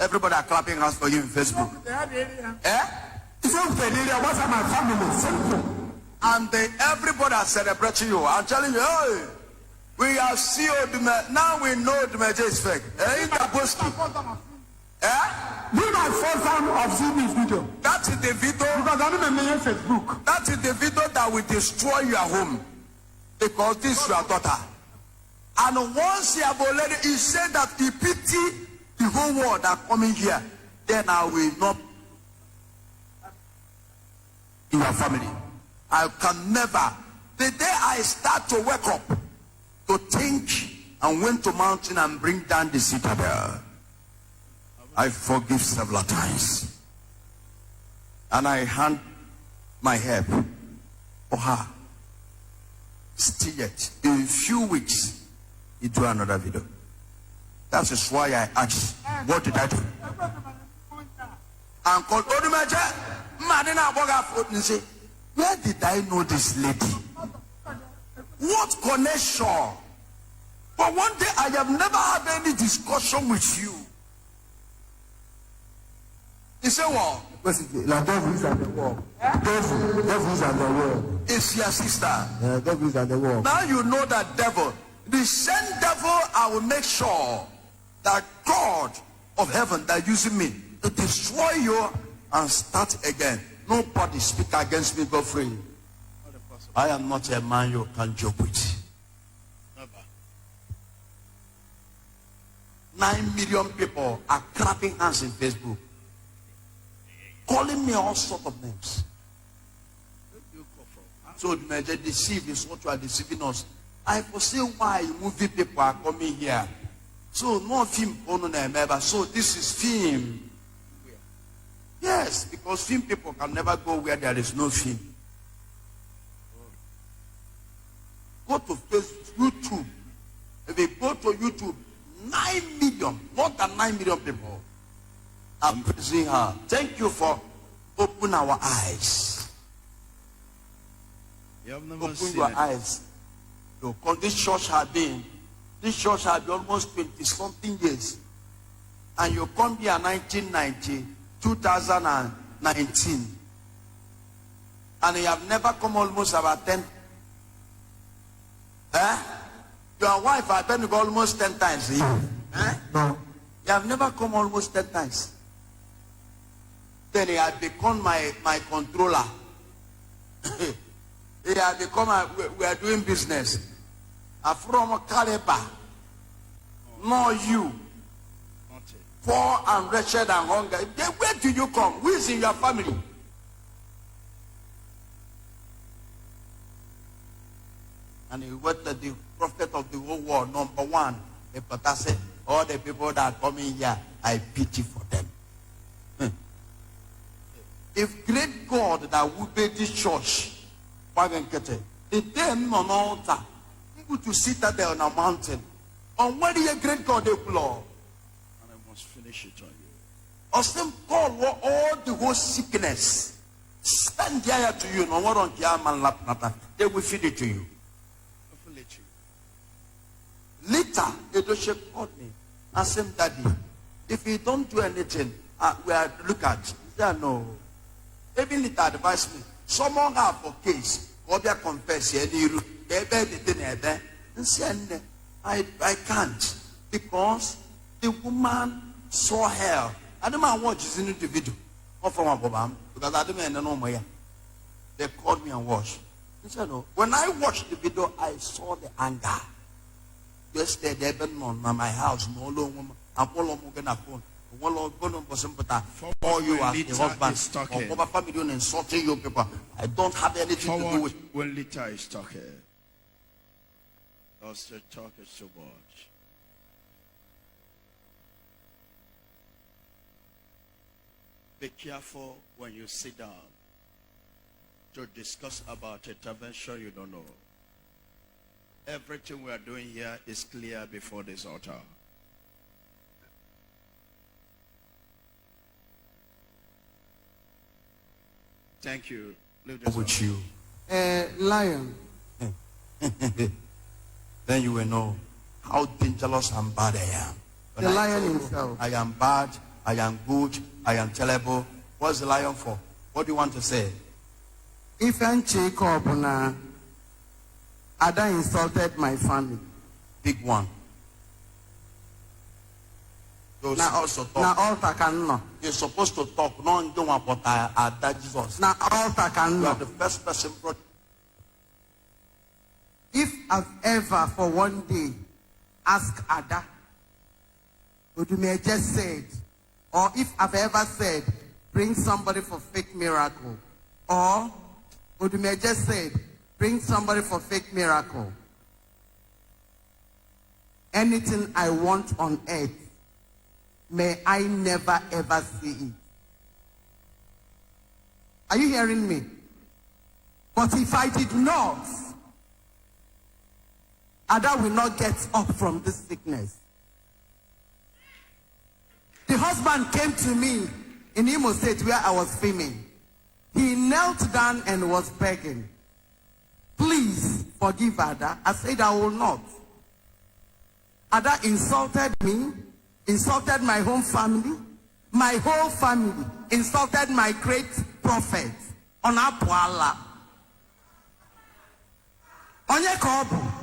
Everybody are clapping hands for you in Facebook. Eh? What's my family? Simple. And everybody are celebrating you. I'm telling you, hey, we have seen Odumeje. Now we know Odumeje is fake. Eh? This is my first time of seeing this video. That is the video. Because I'm in a Facebook. That is the video that will destroy your home. Because this is your daughter. And once you have already, he said that he pity the whole world that coming here, then I will not in your family. I can never. The day I start to wake up to think and went to mountain and bring down the citadel, I forgive several times. And I hand my help for her. Still yet, in a few weeks, you do another video. That is why I asked, what did I do? And called Odumeje, Madina Boga and say, where did I know this lady? What connection? But one day I have never had any discussion with you. He said, what? The devil is at the wall. Devil is at the wall. It's your sister. The devil is at the wall. Now you know that devil. The same devil, I will make sure that God of heaven that using me to destroy you and start again. Nobody speak against me, go free. I am not a man you can joke with. 9 million people are clapping hands in Facebook, calling me all sorts of names. So Odumeje, deceive is what you are deceiving us. I foresee why movie people are coming here. So no film on never. So this is film. Yes, because film people can never go where there is no film. Go to Facebook, YouTube. If you go to YouTube, 9 million, more than 9 million people are praising her. Thank you for opening our eyes. You have never Open seen your it. eyes. Because this church has been almost 20-something years. And you come here 1990, 2019. And you have never come almost about 10. Eh? Your wife has been almost 10 times. Eh? No. You have never come almost 10 times. Then he had become my controller. He had become, we are doing business. From Caliber. No you. Poor and wretched and hungry. Where do you come? Who is in your family? And he went to the prophet of the whole world, number one. But said, all the people that are coming here, I pity for them. If great God that would be this church, the them on altar, people to sit there on a mountain. On where the great God they blow. And I must finish it on you. Or some call all the whole sickness. Send the eye to you. No one on the they will feed it to you. Later, Edoche called me and said, Daddy, if you don't do anything, we are look at. He said, no. Even later advised me, someone have a case, or be a confess, I can't, because the woman saw hell. I don't know what is in the video. Or from a bomb, because I don't know my. They called me and watched. He said, no. When I watched the video, I saw the anger. Yesterday, they've been on my house, no long, I'm all on my phone. One Lord, one person, but all you are the husband, or over family and insulting you people. I don't have anything to do with. When Lita is talking, also talking so much. Be careful when you sit down to discuss about intervention you don't know. Everything we are doing here is clear before this altar. Thank you. With you. Lion. Then you will know how dangerous and bad I am. The lion himself. I am bad, I am good, I am terrible. What's the lion for? What do you want to say? If I'm Jacob, Ada insulted my family. Big one. You're supposed to talk. Na altar can no. You're supposed to talk. No, don't want what I Jesus. Na altar can You are no. the first person. If I've ever for one day asked Ada, Odumeje just said, or if I've ever said, bring somebody for fake miracle, or Odumeje just said, bring somebody for fake miracle, anything I want on earth, may I never ever see it. Are you hearing me? But if I did not, Ada will not get up from this sickness. The husband came to me in Imo State where I was filming. He knelt down and was begging, please forgive Ada. I said, I will not. Ada insulted me, insulted my home family, my whole family, insulted my great prophet on Apuala. Onye kobu.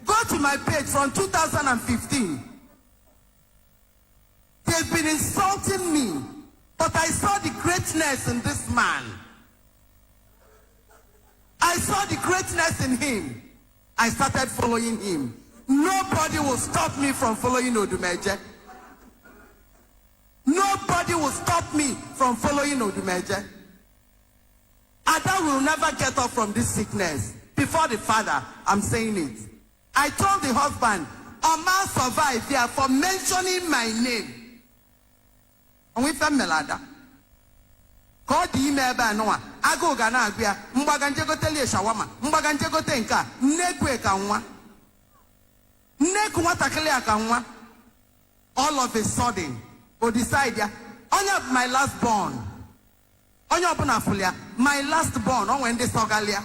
Go to my page from 2015. They've been insulting me, but I saw the greatness in this man. I saw the greatness in him. I started following him. Nobody will stop me from following Odumeje. Nobody will stop me from following Odumeje. Ada will never get up from this sickness. Before the father, I'm saying it. I told the husband, Oma survive here for mentioning my name. And we found Melada. Call the email by Noah. I go Gana Agbia, Mbaganjego tell you Shawama, Mbaganjego Tenka, Nekwe Kanwa. Nekwa Takelea Kanwa. All of a sudden, or decide ya, only my last born. My last born, on Wendy Sogalia.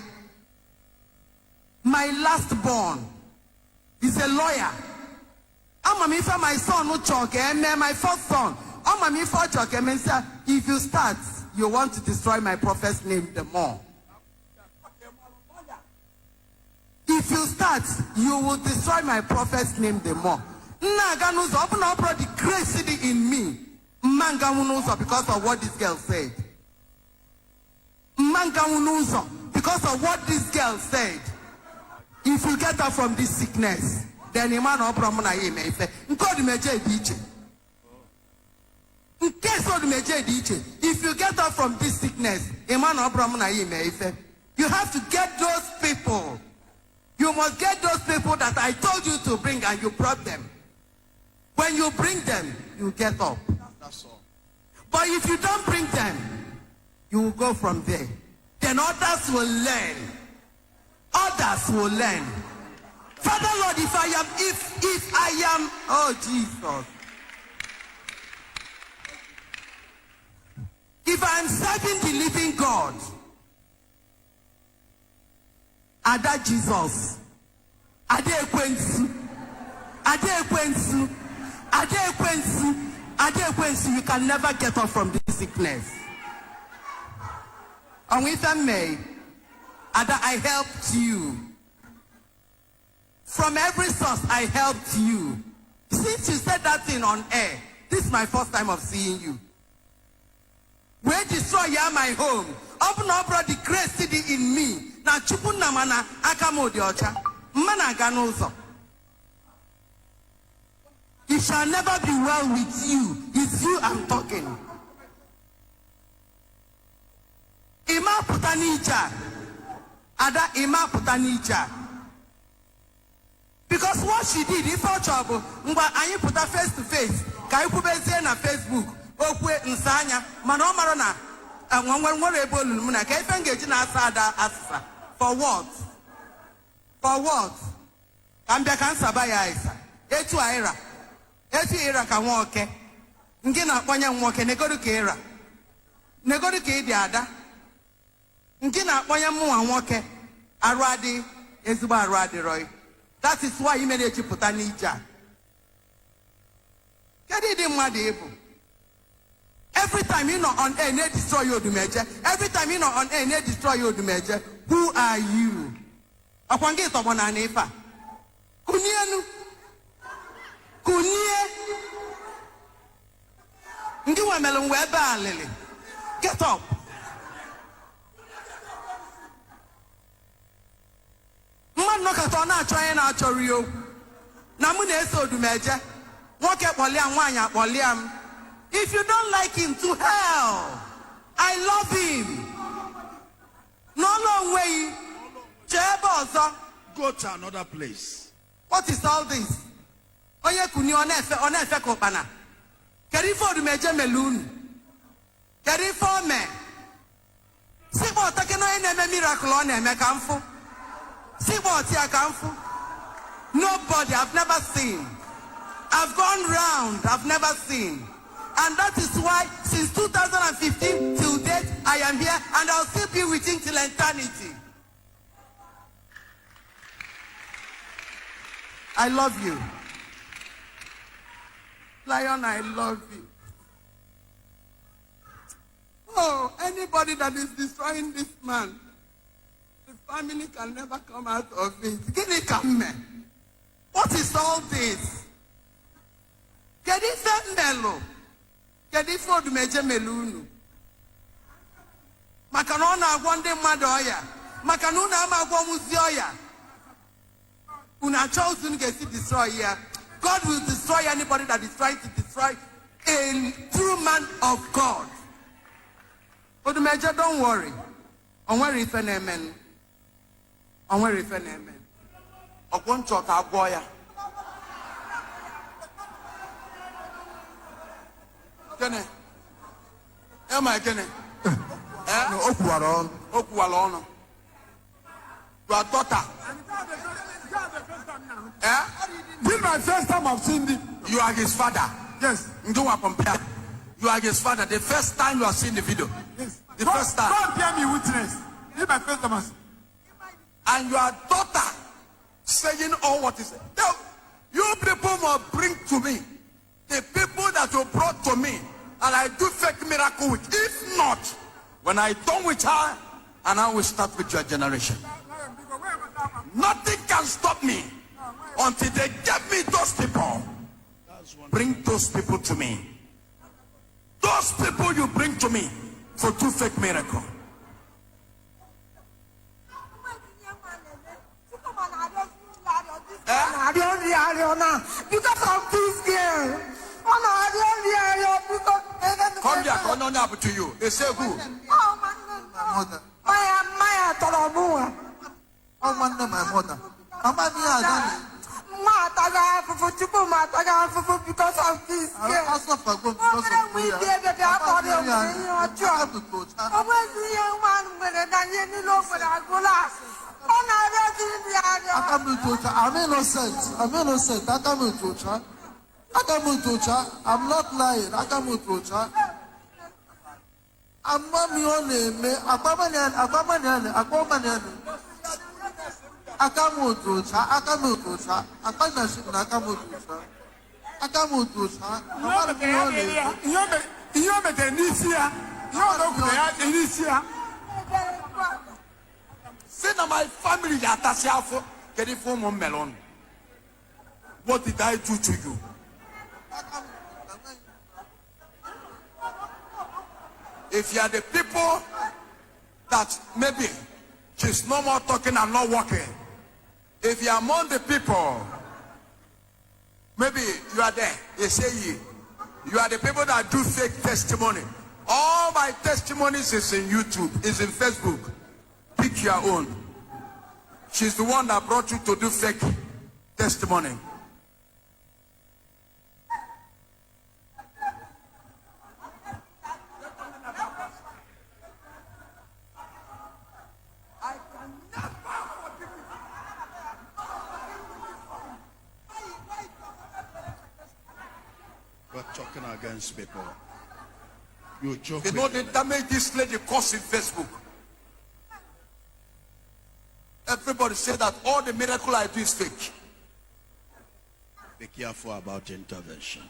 My last born is a lawyer. I'm a my son who choke, and my first son. I'm a for choke, and say, if you start, you want to destroy my prophet's name the more. If you start, you will destroy my prophet's name the more. Naganuzo, open up the crazy in me. Mangamunuzo, because of what this girl said. Because of what this girl said. If you get up from this sickness, then you man up from if you get up from this sickness, you have to get those people. You must get those people that I told you to bring, and you brought them. When you bring them, you get up. That's all. But if you don't bring them, you will go from there. Then others will learn. Others will learn. Father Lord, if I am, oh Jesus. If I am serving the living God, Ada Jesus, Ada Ekwensu, you can never get off from this sickness. And with them, May, Ada, I helped you. From every source, I helped you. Since you said that thing on air, this is my first time of seeing you. We destroy my home. Open up the crazy in me. Now, chupuna mana akamo diocha. Mana ganozo. It shall never be well with you. It's you I'm talking. Ima putanicha. Ada ima putanicha. Because what she did, if all trouble, and you put her face to face, can you put her na Facebook? Okwe nsanya, manomarona, and one more able Muna, can you engage in Asada Asa? For what? For what? I'm the cancer by Isa. Etu Ira. Etu Ira can walk. Ngina Panya walk and Negodu Kera. Negodu Kediada. Ngina Panya Mua walk. Aradi, Ezuba Aradi Roy. That is why he made a chiputanija. Every time you know on air, they destroy your Odumeje. Every time you know on air, they destroy your Odumeje. Who are you? Akwange tobona nefa. Kunienu. Kunie. Ndiwa melungweba lele. Get up. Man no kato na achọ na achọrọ yo. Na mu na eso Odumeje. Nwoke kpọliam nwanyị akpọliam. If you don't like him, to hell. I love him. No long way. Go to another place. What is all this? Oye kuni onefe kopana. Kerifo Odumeje melun. Kerifo me. Sibo take no ene miracle on eme kamfu. Sibo ti akamfu. Nobody I've never seen. I've gone round. I've never seen. And that is why since 2015 till date I am here and I'll still be with him till eternity. I love you. Lion, I love you. Oh, anybody that is destroying this man, the family can never come out of it. Give it come. What is all this? Get it mellow. Kerifo Odumeje melunu. Makanona agwande mmadụ ọya. Makanuna ama agwa muzi ọya. Una chose to get destroy here. God will destroy anybody that is trying to destroy a true man of God. Odumeje, don't worry. Onwe rife na amen. Onwe rife na amen. Okwoncho ka agwọ ya. Kene. Am I kene? Okuwalon. Your daughter. This is my first time I've seen him. You are his father. Yes. You are compare. You are his father. The first time you have seen the video. Yes. The first time. God bear me witness. This is my first time. And your daughter saying all what is. Now, you people must bring to me the people that you brought to me, and I do fake miracle with. If not, when I done with her, and I will start with your generation. Nothing can stop me until they give me those people. Bring those people to me. Those people you bring to me for do fake miracle. Because of this girl. Come here, come on up to you. They say who? Maya Tolomua. Oh, my mother. Because of this girl. I'm innocent. I'm innocent. I'm not lying. I'm not me. Say now my family that get it from one melon. What did I do to you? If you are the people that maybe she's no more talking and not walking, if you are among the people, maybe you are there, they say you are the people that do fake testimony. All my testimonies is in YouTube, is in Facebook. Pick your own. She's the one that brought you to do fake testimony. We're talking against people. You joke. You know the damage this lady caused in Facebook. Everybody said that all the miracle I do is fake. Be careful about intervention.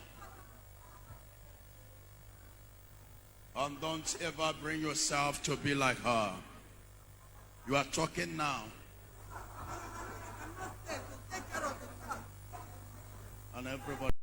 And don't ever bring yourself to be like her. You are talking now. And everybody.